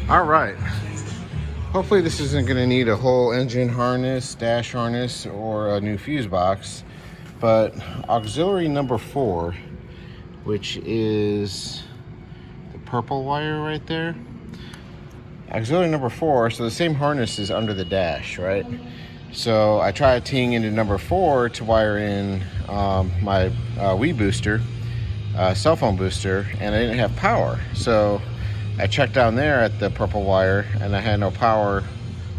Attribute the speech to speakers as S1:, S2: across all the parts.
S1: All right. Hopefully this isn't going to need a whole engine harness, dash harness, or a new fuse box. But auxiliary number 4, which is the purple wire right there. Auxiliary number 4, so the same harness is under the dash, right? So I tried teeing into number 4 to wire in my Wii booster, cell phone booster, and I didn't have power. So I checked down there at the purple wire, and I had no power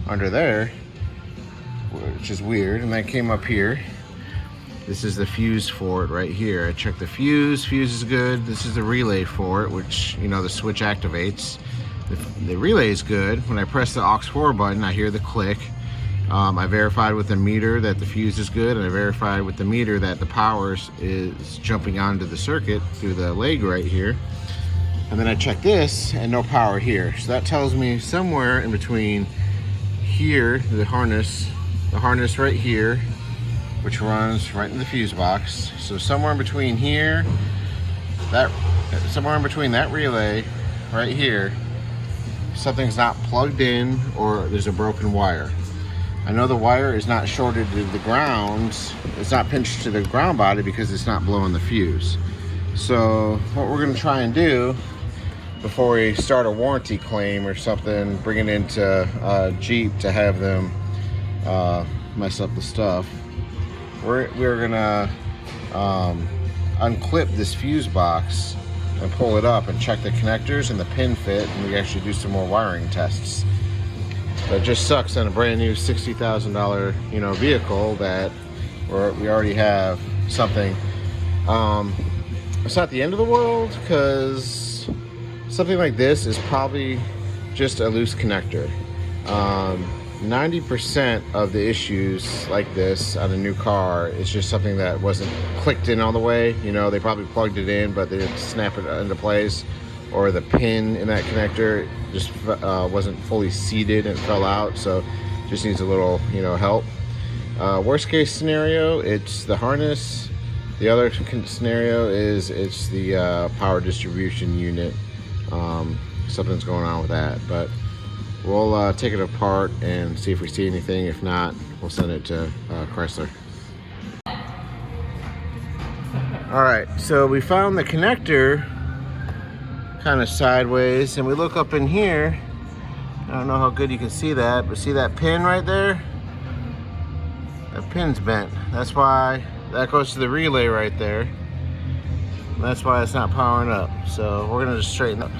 S1: under there, which is weird. And then I came up here. This is the fuse for it right here. I checked the fuse. Fuse is good. This is the relay for it, which, you know, the switch activates. The relay is good. When I press the aux4 button, I hear the click. I verified with the meter that the fuse is good, and I verified with the meter that the power is jumping onto the circuit through the leg right here. And then I check this, and no power here. So that tells me somewhere in between here, the harness right here, which runs right in the fuse box. So somewhere in between here, somewhere in between that relay right here, something's not plugged in, or there's a broken wire. I know the wire is not shorted to the ground. It's not pinched to the ground body because it's not blowing the fuse. So what we're gonna try and do before we start a warranty claim or something, bring it into Jeep to have them mess up the stuff, we're gonna unclip this fuse box and pull it up and check the connectors and the pin fit, and we actually do some more wiring tests. But it just sucks on a brand new $60,000 vehicle that we already have something. It's not the end of the world, because something like this is probably just a loose connector. 90% of the issues like this on a new car is just something that wasn't clicked in all the way. They probably plugged it in, but they didn't snap it into place, or the pin in that connector just wasn't fully seated and fell out, so just needs a little help. Worst case scenario, it's the harness. The other scenario is it's the power distribution unit. Something's going on with that, but we'll take it apart and see if we see anything. If not, we'll send it to Chrysler. All right, so we found the connector kind of sideways, and we look up in here. I don't know how good you can see that, but see that pin right there? That pin's bent. That's why that goes to the relay right there. That's why it's not powering up. So we're gonna just straighten up.